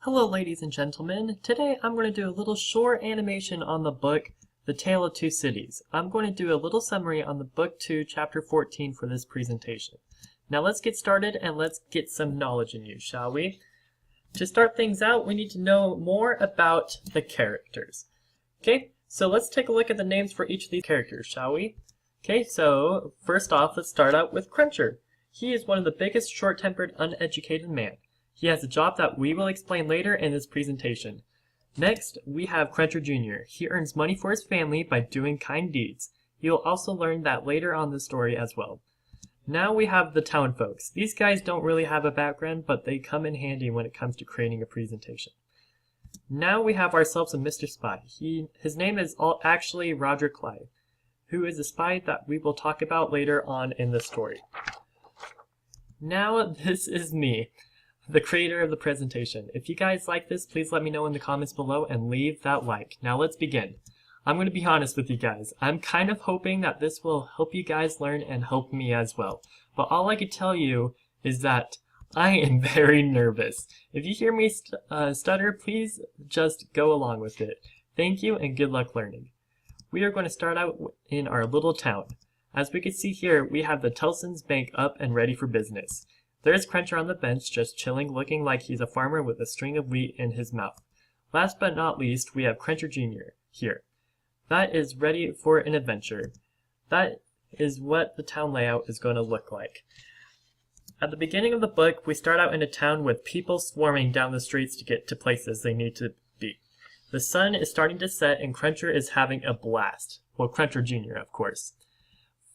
Hello ladies and gentlemen, today I'm going to do a little short animation on the book The Tale of Two Cities. I'm going to do a little summary on the book 2 chapter 14 for this presentation. Now let's get started and let's get some knowledge in you, shall we? To start things out, we need to know more about the characters. Okay, so let's take a look at the names for each of these characters, shall we? Okay, so first off, let's start out with Cruncher. He is one of the biggest short-tempered, uneducated men. He has a job that we will explain later in this presentation. Next, we have Cruncher Jr. He earns money for his family by doing kind deeds. You will also learn that later on the story as well. Now we have the town folks. These guys don't really have a background, but they come in handy when it comes to creating a presentation. Now we have ourselves a Mr. Spy. His name is actually Roger Clyde, who is a spy that we will talk about later on in the story. Now this is me, the creator of the presentation. If you guys like this, please let me know in the comments below and leave that like. Now let's begin. I'm going to be honest with you guys. I'm kind of hoping that this will help you guys learn and help me as well. But all I can tell you is that I am very nervous. If you hear me stutter, please just go along with it. Thank you and good luck learning. We are going to start out in our little town. As we can see here, we have the Telson's Bank up and ready for business. There's Cruncher on the bench, just chilling, looking like he's a farmer with a string of wheat in his mouth. Last but not least, we have Cruncher Jr. here. That is ready for an adventure. That is what the town layout is going to look like. At the beginning of the book, we start out in a town with people swarming down the streets to get to places they need to be. The sun is starting to set and Cruncher is having a blast. Well, Cruncher Jr., of course.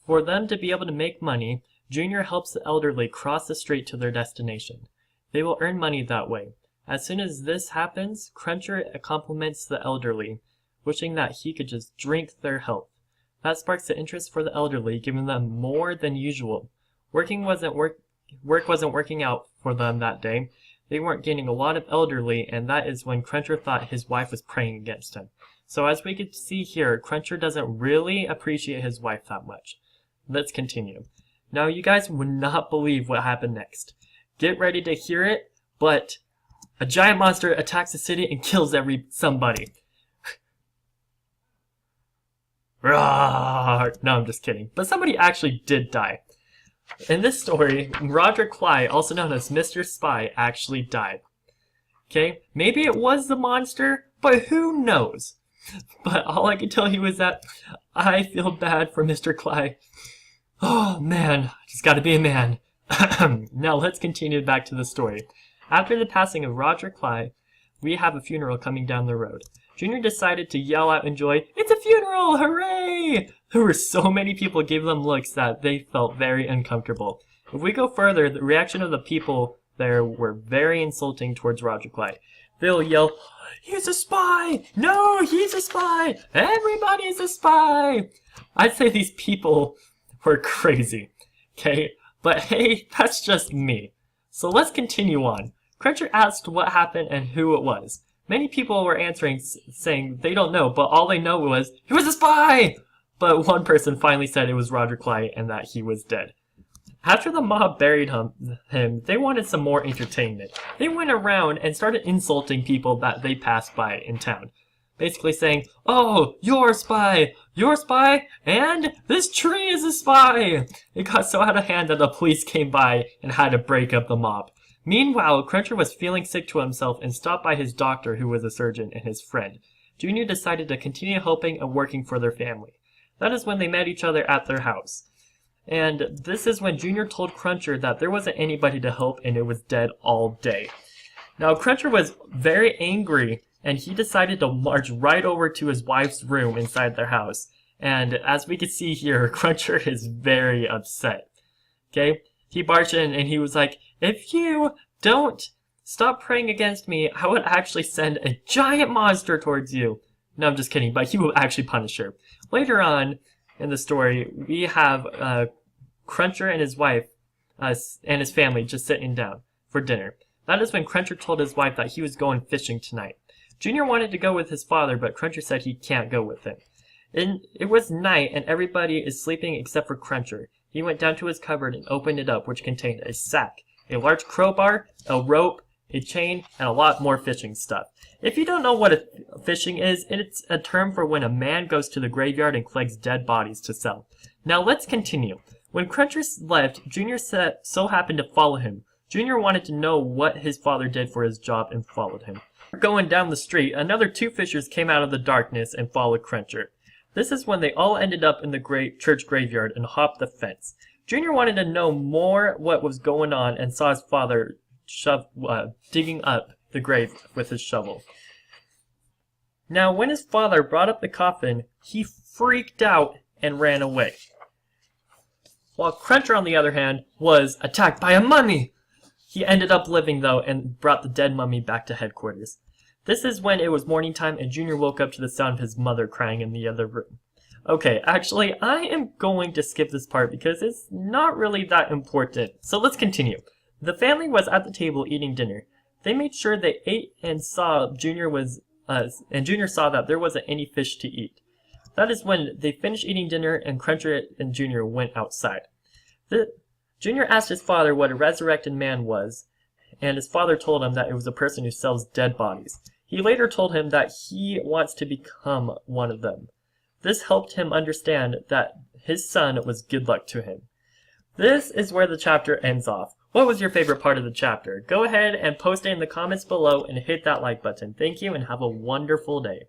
For them to be able to make money, Junior helps the elderly cross the street to their destination. They will earn money that way. As soon as this happens, Cruncher compliments the elderly, wishing that he could just drink their health. That sparks the interest for the elderly, giving them more than usual. Work wasn't working out for them that day. They weren't getting a lot of elderly, and that is when Cruncher thought his wife was praying against him. So as we can see here, Cruncher doesn't really appreciate his wife that much. Let's continue. Now, you guys would not believe what happened next. Get ready to hear it, but a giant monster attacks the city and kills somebody. Rawr! No, I'm just kidding. But somebody actually did die. In this story, Roger Clyde, also known as Mr. Spy, actually died. Okay, maybe it was the monster, but who knows? But all I can tell you is that I feel bad for Mr. Clyde. Oh man, just gotta be a man. Now let's continue back to the story. After the passing of Roger Clyde, we have a funeral coming down the road. Junior decided to yell out in joy, "It's a funeral! Hooray!" There were so many people gave them looks that they felt very uncomfortable. If we go further, the reaction of the people there were very insulting towards Roger Clyde. They'll yell, "He's a spy! No, he's a spy! Everybody's a spy!" I'd say these people were crazy. Okay, but hey, that's just me. So let's continue on. Cruncher asked what happened and who it was. Many people were answering, saying they don't know, but all they know was, "He was a spy!" But one person finally said it was Roger Clyde and that he was dead. After the mob buried him, they wanted some more entertainment. They went around and started insulting people that they passed by in town. Basically saying, "Oh, you're a spy, and this tree is a spy!" It got so out of hand that the police came by and had to break up the mob. Meanwhile, Cruncher was feeling sick to himself and stopped by his doctor, who was a surgeon, and his friend. Junior decided to continue helping and working for their family. That is when they met each other at their house. And this is when Junior told Cruncher that there wasn't anybody to help and it was dead all day. Now, Cruncher was very angry, and he decided to march right over to his wife's room inside their house. And as we can see here, Cruncher is very upset. Okay? He barged in and he was like, "If you don't stop praying against me, I would actually send a giant monster towards you." No, I'm just kidding, but he will actually punish her. Later on in the story, we have Cruncher and his wife and his family just sitting down for dinner. That is when Cruncher told his wife that he was going fishing tonight. Junior wanted to go with his father, but Cruncher said he can't go with him. It was night, and everybody is sleeping except for Cruncher. He went down to his cupboard and opened it up, which contained a sack, a large crowbar, a rope, a chain, and a lot more fishing stuff. If you don't know what fishing is, it's a term for when a man goes to the graveyard and collects dead bodies to sell. Now let's continue. When Cruncher left, Junior so happened to follow him. Junior wanted to know what his father did for his job and followed him. Going down the street, another two fishers came out of the darkness and followed Cruncher. This is when they all ended up in the church graveyard and hopped the fence. Junior wanted to know more what was going on and saw his father digging up the grave with his shovel. Now, when his father brought up the coffin, he freaked out and ran away. While Cruncher, on the other hand, was attacked by a mummy. He ended up living, though, and brought the dead mummy back to headquarters. This is when it was morning time and Junior woke up to the sound of his mother crying in the other room. Okay, actually, I am going to skip this part because it's not really that important. So let's continue. The family was at the table eating dinner. They made sure they ate and saw Junior saw that there wasn't any fish to eat. That is when they finished eating dinner and Cruncher and Junior went outside. Junior asked his father what a resurrected man was, and his father told him that it was a person who sells dead bodies. He later told him that he wants to become one of them. This helped him understand that his son was good luck to him. This is where the chapter ends off. What was your favorite part of the chapter? Go ahead and post it in the comments below and hit that like button. Thank you and have a wonderful day.